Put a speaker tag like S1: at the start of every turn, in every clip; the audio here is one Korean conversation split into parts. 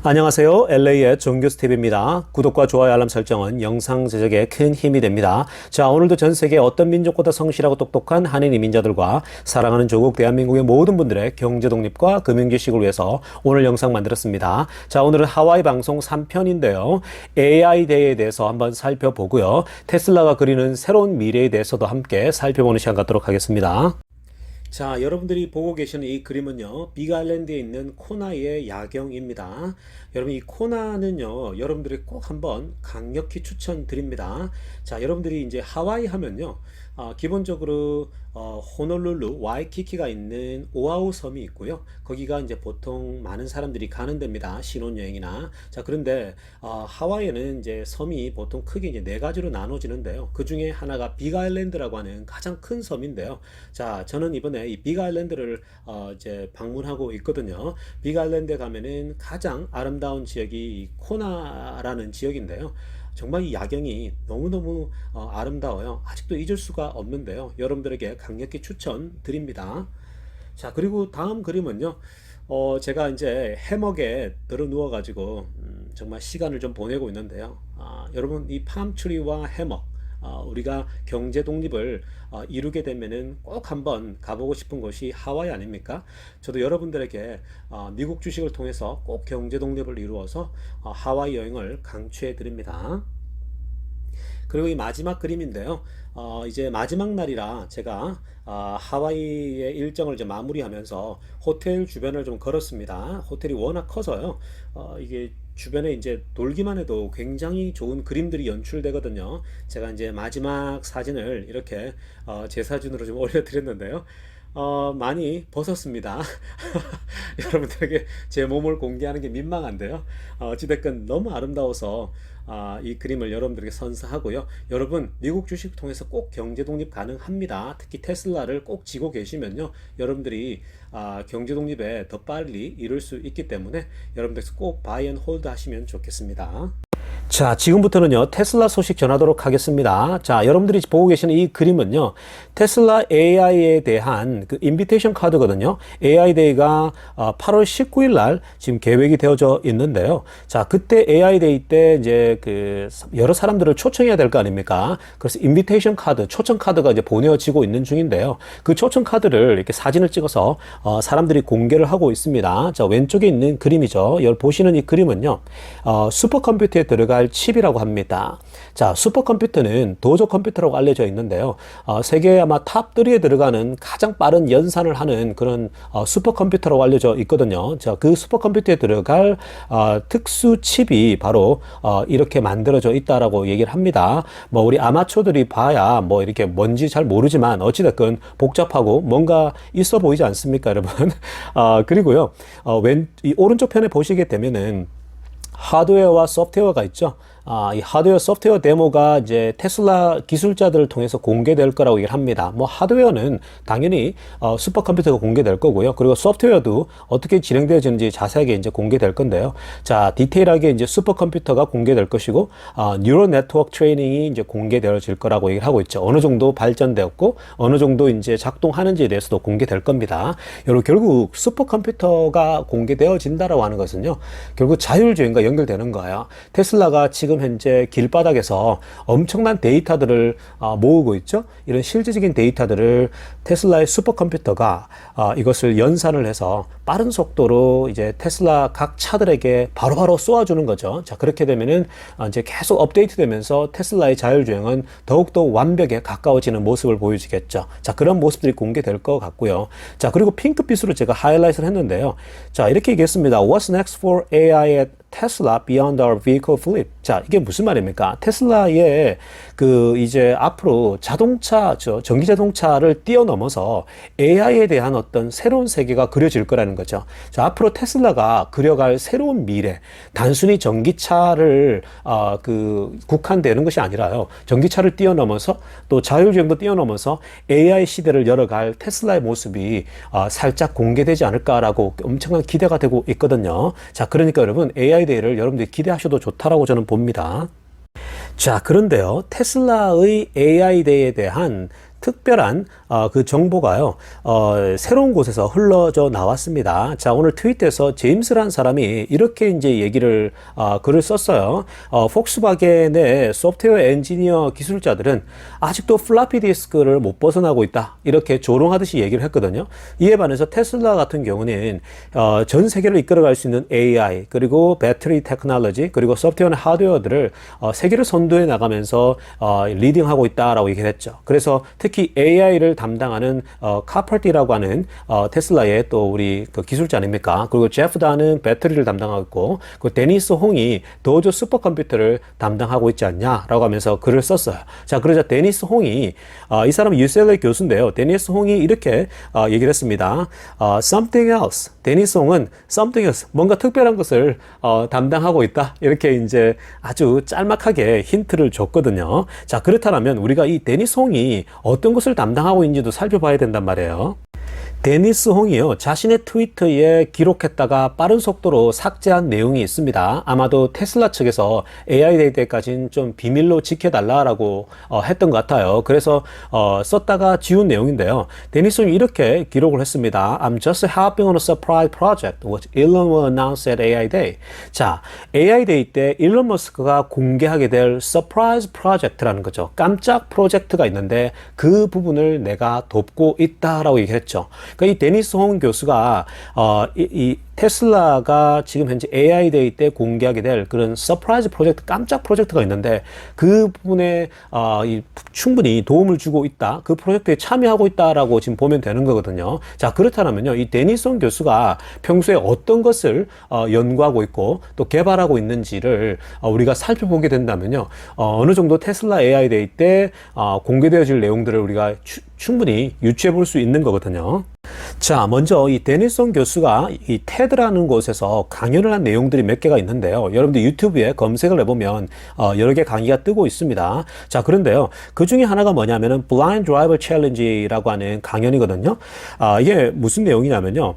S1: 안녕하세요. LA의 종교스텝입니다. 구독과 좋아요 알람 설정은 영상 제작에 큰 힘이 됩니다. 자, 오늘도 전 세계 어떤 민족보다 성실하고 똑똑한 한인 이민자들과 사랑하는 조국 대한민국의 모든 분들의 경제 독립과 금융지식을 위해서 오늘 영상 만들었습니다. 자, 오늘은 하와이 방송 3편인데요. AI 대에 대해서 한번 살펴보고요. 테슬라가 그리는 새로운 미래에 대해서도 함께 살펴보는 시간 갖도록 하겠습니다. 자, 여러분들이 보고 계시는 이 그림은요, 빅아일랜드에 있는 코나의 야경입니다. 여러분, 이 코나는요, 여러분들이 꼭 한번 강력히 추천드립니다. 자, 여러분들이 이제 하와이 하면요, 기본적으로 호놀룰루, 와이키키가 있는 오아후 섬이 있고요. 거기가 이제 보통 많은 사람들이 가는 데입니다. 신혼여행이나. 자, 그런데 하와이에는 이제 섬이 보통 크게 이제 네 가지로 나눠지는데요. 그 중에 하나가 빅아일랜드라고 하는 가장 큰 섬인데요. 자, 저는 이번에 이 빅아일랜드를 이제 방문하고 있거든요. 빅아일랜드에 가면은 가장 아름다운 지역이 이 코나라는 지역인데요. 정말 이 야경이 너무너무 아름다워요. 아직도 잊을 수가 없는데요. 여러분들에게 강력히 추천드립니다. 자, 그리고 다음 그림은요. 제가 이제 해먹에 들어 누워가지고 정말 시간을 좀 보내고 있는데요. 여러분, 이 팜트리와 해먹, 우리가 경제 독립을 이루게 되면은 꼭 한번 가보고 싶은 곳이 하와이 아닙니까? 저도 여러분들에게 미국 주식을 통해서 꼭 경제 독립을 이루어서 하와이 여행을 강추해 드립니다. 그리고 이 마지막 그림인데요. 이제 마지막 날이라 제가 하와이의 일정을 이제 마무리하면서 호텔 주변을 좀 걸었습니다. 호텔이 워낙 커서요. 이게 주변에 이제 돌기만 해도 굉장히 좋은 그림들이 연출되거든요. 제가 이제 마지막 사진을 이렇게 제 사진으로 좀 올려드렸는데요. 많이 벗었습니다. 여러분들에게 제 몸을 공개하는 게 민망한데요. 어찌됐건 너무 아름다워서 이 그림을 여러분들에게 선사하고요. 여러분, 미국 주식 통해서 꼭 경제 독립 가능합니다. 특히 테슬라를 꼭 쥐고 계시면요. 여러분들이 경제 독립에 더 빨리 이룰 수 있기 때문에 여러분들께서 꼭 바이 앤 홀드 하시면 좋겠습니다. 자, 지금부터는요, 테슬라 소식 전하도록 하겠습니다. 자, 여러분들이 보고 계시는 이 그림은요, 테슬라 AI에 대한 그 인비테이션 카드거든요. AI 데이가 8월 19일 날 지금 계획이 되어져 있는데요. 자, 그때 AI 데이 때 이제 그 여러 사람들을 초청해야 될 거 아닙니까? 그래서 인비테이션 카드, 초청 카드가 이제 보내어지고 있는 중인데요. 그 초청 카드를 이렇게 사진을 찍어서 사람들이 공개를 하고 있습니다. 자, 왼쪽에 있는 그림이죠. 여기 보시는 이 그림은요, 슈퍼컴퓨터에 들어갈 칩이라고 합니다. 자, 슈퍼컴퓨터는 도조 컴퓨터라고 알려져 있는데요. 세계 아마 탑3에 들어가는 가장 빠른 연산을 하는 그런 슈퍼컴퓨터라고 알려져 있거든요. 자, 그 슈퍼컴퓨터에 들어갈 특수 칩이 바로 이렇게 만들어져 있다라고 얘기를 합니다. 뭐 우리 아마추어들이 봐야 뭐 이렇게 뭔지 잘 모르지만 어찌됐건 복잡하고 뭔가 있어 보이지 않습니까, 여러분? 그리고요, 이 오른쪽 편에 보시게 되면은 하드웨어와 소프트웨어가 있죠. 이 하드웨어 소프트웨어 데모가 이제 테슬라 기술자들을 통해서 공개될 거라고 얘기를 합니다. 뭐 하드웨어는 당연히 슈퍼컴퓨터가 공개될 거고요. 그리고 소프트웨어도 어떻게 진행되어지는지 자세하게 이제 공개될 건데요. 자, 디테일하게 이제 슈퍼컴퓨터가 공개될 것이고 뉴럴 네트워크 트레이닝이 이제 공개되어질 거라고 얘기를 하고 있죠. 어느 정도 발전되었고 어느 정도 이제 작동하는지에 대해서도 공개될 겁니다. 여러분, 결국 슈퍼컴퓨터가 공개되어진다라고 하는 것은요, 결국 자율주행과 연결되는 거예요. 테슬라가 지금 현재 길바닥에서 엄청난 데이터들을 모으고 있죠. 이런 실질적인 데이터들을 테슬라의 슈퍼컴퓨터가 이것을 연산을 해서 빠른 속도로 이제 테슬라 각 차들에게 바로바로 쏘아주는 거죠. 자, 그렇게 되면은 이제 계속 업데이트 되면서 테슬라의 자율주행은 더욱더 완벽에 가까워지는 모습을 보여주겠죠. 자, 그런 모습들이 공개될 것 같고요. 자, 그리고 핑크빛으로 제가 하이라이트를 했는데요. 자, 이렇게 얘기했습니다. What's next for AI at Tesla beyond our vehicle fleet? 자, 이게 무슨 말입니까? 테슬라의 그 이제 앞으로 자동차, 전기 자동차를 뛰어넘어서 AI에 대한 어떤 새로운 세계가 그려질 거라는 거죠. 자, 앞으로 테슬라가 그려갈 새로운 미래, 단순히 전기차를 국한되는 것이 아니라요. 전기차를 뛰어넘어서 또 자율주행도 뛰어넘어서 AI 시대를 열어갈 테슬라의 모습이 살짝 공개되지 않을까라고 엄청난 기대가 되고 있거든요. 자, 그러니까 여러분, AI 데이를 여러분들이 기대하셔도 좋다라고 저는 봅니다. 자, 그런데요, 테슬라의 AI 데이에 대한 특별한 그 정보가요, 새로운 곳에서 흘러져 나왔습니다. 자, 오늘 트윗에서 제임스라는 사람이 이렇게 이제 얘기를, 글을 썼어요. 폭스바겐의 소프트웨어 엔지니어 기술자들은 아직도 플라피 디스크를 못 벗어나고 있다. 이렇게 조롱하듯이 얘기를 했거든요. 이에 반해서 테슬라 같은 경우는, 전 세계를 이끌어갈 수 있는 AI, 그리고 배터리 테크놀로지, 그리고 소프트웨어나 하드웨어들을, 세계를 선도해 나가면서, 리딩하고 있다라고 얘기를 했죠. 그래서 특히 AI를 담당하는 카퍼티라고 하는 테슬라의 또 우리 그 기술자 아닙니까? 그리고 제프 다는 배터리를 담당하고 있고, 그 데니스 홍이 도저 슈퍼컴퓨터를 담당하고 있지 않냐라고 하면서 글을 썼어요. 자, 그러자 데니스 홍이, 이 사람은 UCLA 교수인데요. 데니스 홍이 이렇게 얘기를 했습니다. Something else. 데니스 홍은 something else, 뭔가 특별한 것을 담당하고 있다. 이렇게 이제 아주 짤막하게 힌트를 줬거든요. 자, 그렇다면 우리가 이 데니스 홍이 어떤 것을 담당하고 있는지도 살펴봐야 된단 말이에요. 데니스 홍이요, 자신의 트위터에 기록했다가 빠른 속도로 삭제한 내용이 있습니다. 아마도 테슬라 측에서 AI 데이터까지는 좀 비밀로 지켜달라고 했던 것 같아요. 그래서 썼다가 지운 내용인데요. 데니스 홍이 이렇게 기록을 했습니다. I'm just helping on a surprise project which Elon will announce at AI Day. 자, AI Day 때 일론 머스크가 공개하게 될 서프라이즈 프로젝트라는 거죠. 깜짝 프로젝트가 있는데 그 부분을 내가 돕고 있다라고 얘기했죠. 그러니까 이 데니스 홍 교수가 이 테슬라가 지금 현재 AI 데이 때 공개하게 될 그런 서프라이즈 프로젝트, 깜짝 프로젝트가 있는데 그 부분에 충분히 도움을 주고 있다. 그 프로젝트에 참여하고 있다라고 지금 보면 되는 거거든요. 자, 그렇다면요, 이 데니스 홍 교수가 평소에 어떤 것을 연구하고 있고 또 개발하고 있는지를 우리가 살펴보게 된다면요, 어느 정도 테슬라 AI 데이 때 공개되어질 내용들을 우리가 충분히 유추해 볼 수 있는 거거든요. 자, 먼저 이 데니스 홍 교수가 이 테드라는 곳에서 강연을 한 내용들이 몇 개가 있는데요. 여러분들 유튜브에 검색을 해보면 여러 개 강의가 뜨고 있습니다. 자, 그런데요, 그 중에 하나가 뭐냐면은 Blind Driver Challenge라고 하는 강연이거든요. 이게 무슨 내용이냐면요,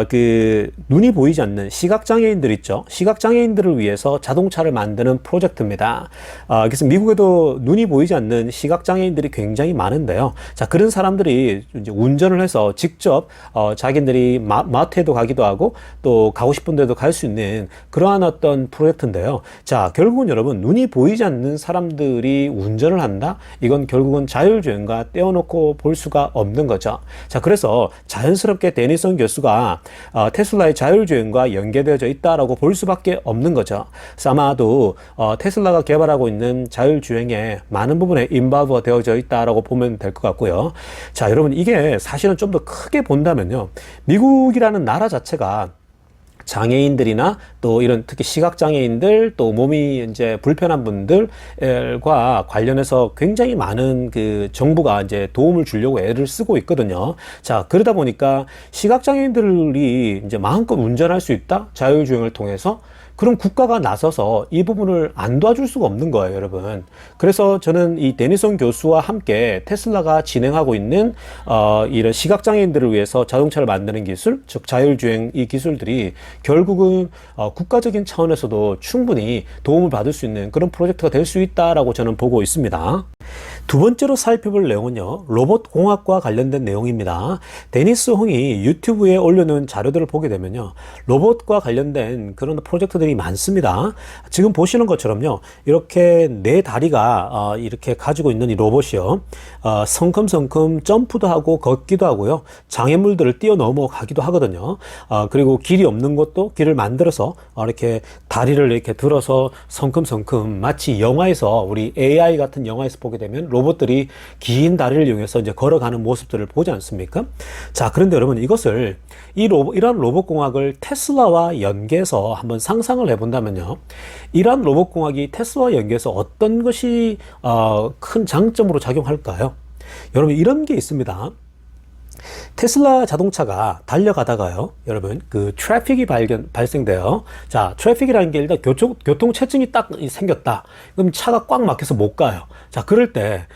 S1: 그 눈이 보이지 않는 시각장애인들 있죠. 시각장애인들을 위해서 자동차를 만드는 프로젝트입니다. 그래서 미국에도 눈이 보이지 않는 시각장애인들이 굉장히 많은데요. 자, 그런 사람들이 이제 운전을 해서 직접 자기들이 마트에도 가기도 하고 또 가고 싶은 데도 갈 수 있는 그러한 어떤 프로젝트인데요. 자, 결국은 여러분, 눈이 보이지 않는 사람들이 운전을 한다? 이건 결국은 자율주행과 떼어놓고 볼 수가 없는 거죠. 자, 그래서 자연스럽게 데니스 홍 교수가 테슬라의 자율주행과 연계되어져 있다라고 볼 수밖에 없는 거죠. 그래서 아마도 테슬라가 개발하고 있는 자율주행에 많은 부분에 인바브가 되어져 있다라고 보면 될 것 같고요. 자, 여러분, 이게 사실은 좀 더 크게 본다면요, 미국이라는 나라 자체가 장애인들이나 또 이런 특히 시각장애인들, 또 몸이 이제 불편한 분들과 관련해서 굉장히 많은 그 정부가 이제 도움을 주려고 애를 쓰고 있거든요. 자, 그러다 보니까 시각장애인들이 이제 마음껏 운전할 수 있다? 자율주행을 통해서? 그럼 국가가 나서서 이 부분을 안 도와줄 수가 없는 거예요, 여러분. 그래서 저는 이 데니스 홍 교수와 함께 테슬라가 진행하고 있는 이런 시각장애인들을 위해서 자동차를 만드는 기술, 즉 자율주행 이 기술들이 결국은 국가적인 차원에서도 충분히 도움을 받을 수 있는 그런 프로젝트가 될 수 있다라고 저는 보고 있습니다. 두 번째로 살펴볼 내용은요, 로봇공학과 관련된 내용입니다. 데니스 홍이 유튜브에 올려놓은 자료들을 보게 되면요, 로봇과 관련된 그런 프로젝트들이 많습니다. 지금 보시는 것처럼요, 이렇게 네 다리가 이렇게 가지고 있는 이 로봇이요, 성큼성큼 점프도 하고 걷기도 하고요, 장애물들을 뛰어넘어가기도 하거든요. 그리고 길이 없는 것도 길을 만들어서 이렇게 다리를 이렇게 들어서 성큼성큼, 마치 영화에서, 우리 AI 같은 영화에서 보게 되면 로봇들이 긴 다리를 이용해서 이제 걸어가는 모습들을 보지 않습니까? 자, 그런데 여러분, 이것을 이러한 로봇공학을 테슬라와 연계해서 한번 상상을 해본다면요, 이러한 로봇공학이 테슬라와 연계해서 어떤 것이 큰 장점으로 작용할까요? 여러분, 이런 게 있습니다. 테슬라 자동차가 달려가다가요, 여러분, 그 트래픽이 발생돼요. 자, 트래픽이라는 게 일단 교통체증이 딱 생겼다. 그럼 차가 꽉 막혀서 못 가요. 자, 그럴 때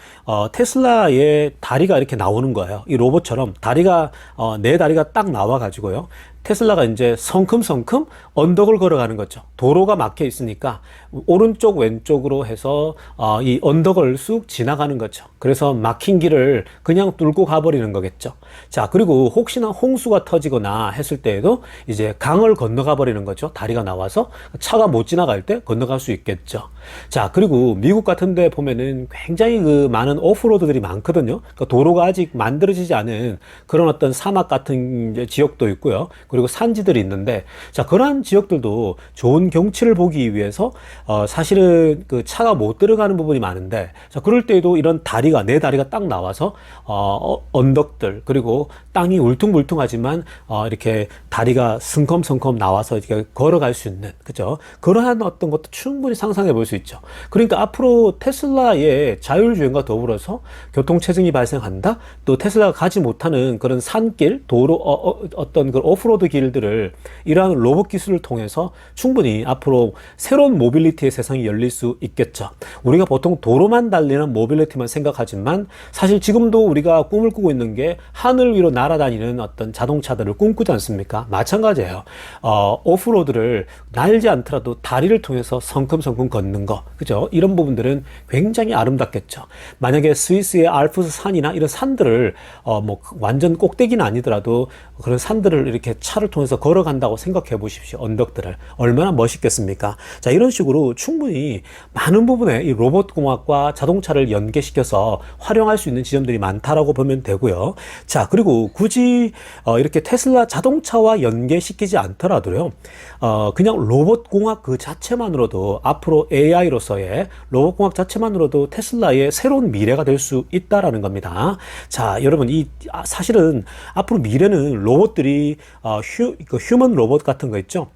S1: 테슬라의 다리가 이렇게 나오는 거예요. 이 로봇처럼 다리가 네 다리가 딱 나와 가지고요, 테슬라가 이제 성큼성큼 언덕을 걸어가는 거죠. 도로가 막혀 있으니까 오른쪽 왼쪽으로 해서 이 언덕을 쑥 지나가는 거죠. 그래서 막힌 길을 그냥 뚫고 가버리는 거겠죠. 자, 그리고 혹시나 홍수가 터지거나 했을 때에도 이제 강을 건너가 버리는 거죠. 다리가 나와서 차가 못 지나갈 때 건너갈 수 있겠죠. 자, 그리고 미국 같은 데 보면은 굉장히 그 많은 오프로드들이 많거든요. 그러니까 도로가 아직 만들어지지 않은 그런 어떤 사막 같은 이제 지역도 있고요. 그리고 산지들이 있는데, 자, 그러한 지역들도 좋은 경치를 보기 위해서 사실은 그 차가 못 들어가는 부분이 많은데, 자, 그럴 때에도 이런 다리가, 네 다리가 딱 나와서 언덕들, 그리고 땅이 울퉁불퉁하지만 이렇게 다리가 성컴성컴 나와서 이렇게 걸어갈 수 있는, 그죠? 그러한 어떤 것도 충분히 상상해 볼 수 있죠. 그러니까 앞으로 테슬라의 자율주행과 더불어서 교통체증이 발생한다? 또 테슬라가 가지 못하는 그런 산길, 도로, 어떤 그 오프로드 길들을 이러한 로봇 기술을 통해서 충분히 앞으로 새로운 모빌리티의 세상이 열릴 수 있겠죠. 우리가 보통 도로만 달리는 모빌리티만 생각하지만 사실 지금도 우리가 꿈을 꾸고 있는 게 하늘 위로 날아다니는 어떤 자동차들을 꿈꾸지 않습니까? 마찬가지예요. 오프로드를 날지 않더라도 다리를 통해서 성큼성큼 걷는 거, 그죠? 이런 부분들은 굉장히 아름답겠죠. 만약에 스위스의 알프스 산이나 이런 산들을 뭐 완전 꼭대기는 아니더라도 그런 산들을 이렇게 차를 통해서 걸어간다고 생각해 보십시오. 언덕들을 얼마나 멋있겠습니까? 자, 이런 식으로 충분히 많은 부분에 이 로봇공학과 자동차를 연계시켜서 활용할 수 있는 지점들이 많다라고 보면 되고요. 자, 그리고 굳이 이렇게 테슬라 자동차와 연계시키지 않더라도요, 그냥 로봇공학 그 자체만으로도 앞으로 AI로서의 로봇공학 자체만으로도 테슬라의 새로운 미래가 될 수 있다라는 겁니다. 자, 여러분, 사실은 앞으로 미래는 로봇들이 휴먼 로봇 같은 거 있죠?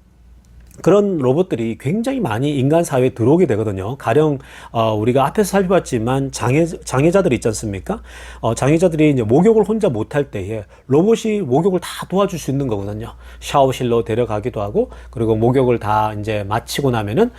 S1: 그런 로봇들이 굉장히 많이 인간 사회에 들어오게 되거든요. 가령 우리가 앞에서 살펴봤지만 장애자들 있지 않습니까? 장애자들이 이제 목욕을 혼자 못할 때에 로봇이 목욕을 다 도와줄 수 있는 거거든요. 샤워실로 데려가기도 하고, 그리고 목욕을 다 이제 마치고 나면은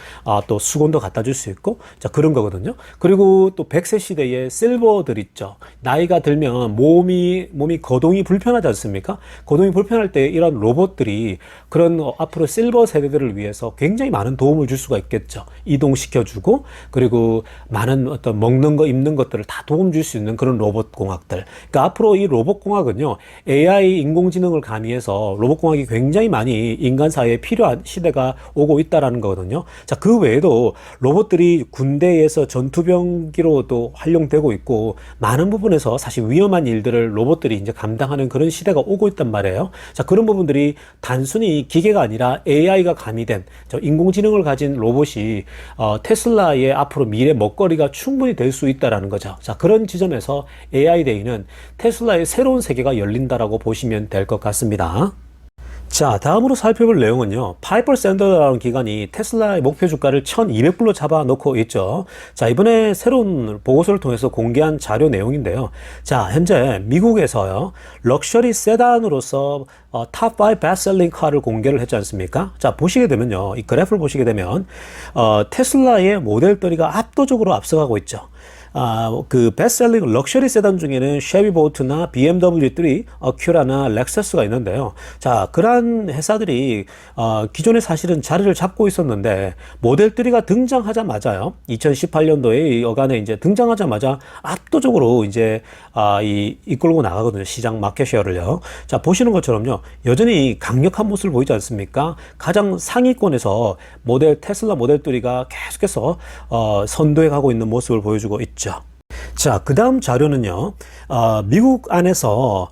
S1: 또 수건도 갖다 줄 수 있고, 자, 그런 거거든요. 그리고 또 100세 시대에 실버들 있죠. 나이가 들면 몸이 거동이 불편하지 않습니까? 거동이 불편할 때 이런 로봇들이 그런 앞으로 실버 세대들을 위해서 굉장히 많은 도움을 줄 수가 있겠죠. 이동시켜주고, 그리고 많은 어떤 먹는 거, 입는 것들을 다 도움 줄 수 있는 그런 로봇 공학들. 그러니까 앞으로 이 로봇 공학은요, AI 인공지능을 가미해서 로봇 공학이 굉장히 많이 인간 사회에 필요한 시대가 오고 있다라는 거거든요. 자, 그 외에도 로봇들이 군대에서 전투병기로도 활용되고 있고, 많은 부분에서 사실 위험한 일들을 로봇들이 이제 감당하는 그런 시대가 오고 있단 말이에요. 자, 그런 부분들이 단순히 기계가 아니라 AI가 가미된 인공지능을 가진 로봇이 테슬라의 앞으로 미래 먹거리가 충분히 될 수 있다라는 거죠. 자, 그런 지점에서 AI 데이는 테슬라의 새로운 세계가 열린다라고 보시면 될 것 같습니다. 자, 다음으로 살펴볼 내용은요, 파이퍼 샌더라는 기관이 테슬라의 목표 주가를 1200불로 잡아놓고 있죠. 자, 이번에 새로운 보고서를 통해서 공개한 자료 내용인데요. 자, 현재 미국에서요, 럭셔리 세단으로서 탑5 베스트셀링 카를 공개를 했지 않습니까? 자, 보시게 되면요, 이 그래프를 보시게 되면 테슬라의 모델 3가 압도적으로 앞서가고 있죠. 그 베스트셀링 럭셔리 세단 중에는 쉐비 보트나 BMW 3, 어큐라나 렉서스가 있는데요. 자, 그러한 회사들이 기존에 사실은 자리를 잡고 있었는데 모델 3가 등장하자마자요, 2018년도에 여간에 이제 등장하자마자 압도적으로 이제 이끌고 나가거든요. 시장 마켓 쉐어를요. 자, 보시는 것처럼요, 여전히 강력한 모습을 보이지 않습니까? 가장 상위권에서 테슬라 모델 3가 계속해서 선도해 가고 있는 모습을 보여주고 있죠. 자, 그 다음 자료는요, 미국 안에서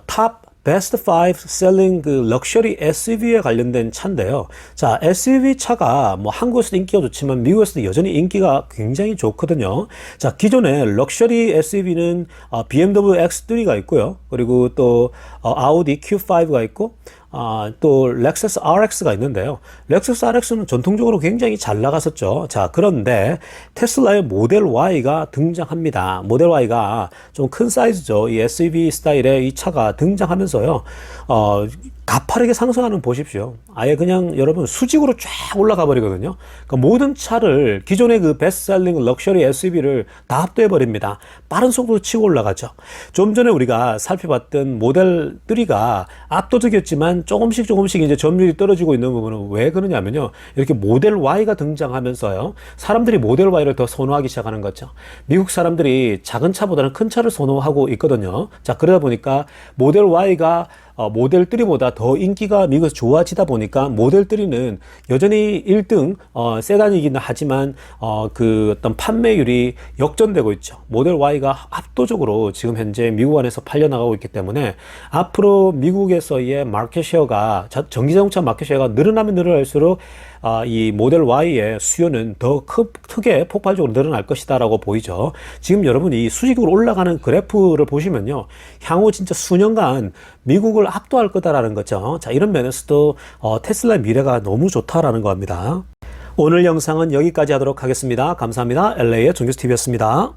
S1: 탑 베스트 5 셀링 그 럭셔리 SUV에 관련된 차인데요. 자, SUV 차가 뭐 한국에서도 인기가 좋지만 미국에서도 여전히 인기가 굉장히 좋거든요. 자, 기존에 럭셔리 SUV는 BMW X3가 있고요. 그리고 또 아우디 Q5가 있고, 또 렉서스 RX가 있는데요. 렉서스 RX는 전통적으로 굉장히 잘 나갔었죠. 자, 그런데 테슬라의 모델 Y가 등장합니다. 모델 Y가 좀 큰 사이즈죠. 이 SUV 스타일의 이 차가 등장하면서요, 가파르게 상승하는 거 보십시오. 아예 그냥 여러분 수직으로 쫙 올라가 버리거든요. 그러니까 모든 차를 기존의 그 베스트셀링 럭셔리 SUV를 다 압도해 버립니다. 빠른 속도로 치고 올라가죠. 좀 전에 우리가 살펴봤던 모델 3가 압도적이었지만 조금씩 이제 점유율이 떨어지고 있는 부분은 왜 그러냐면요. 이렇게 모델 Y가 등장하면서요. 사람들이 모델 Y를 더 선호하기 시작하는 거죠. 미국 사람들이 작은 차보다는 큰 차를 선호하고 있거든요. 자, 그러다 보니까 모델 Y가 모델 3보다 더 인기가 미국에서 좋아지다 보니까 모델 3는 여전히 1등 세단이긴 하지만 그 어떤 판매율이 역전되고 있죠. 모델 Y가 압도적으로 지금 현재 미국 안에서 팔려나가고 있기 때문에 앞으로 미국에서의 마켓 셰어가 전기자동차 마켓 셰어가 늘어나면 늘어날수록 이 모델 Y의 수요는 더 크게 폭발적으로 늘어날 것이다라고 보이죠. 지금 여러분이 수직으로 올라가는 그래프를 보시면요. 향후 진짜 수년간 미국을 압도할 거다라는 거죠. 자, 이런 면에서도 테슬라의 미래가 너무 좋다라는 겁니다. 오늘 영상은 여기까지 하도록 하겠습니다. 감사합니다. LA의 정규수TV였습니다.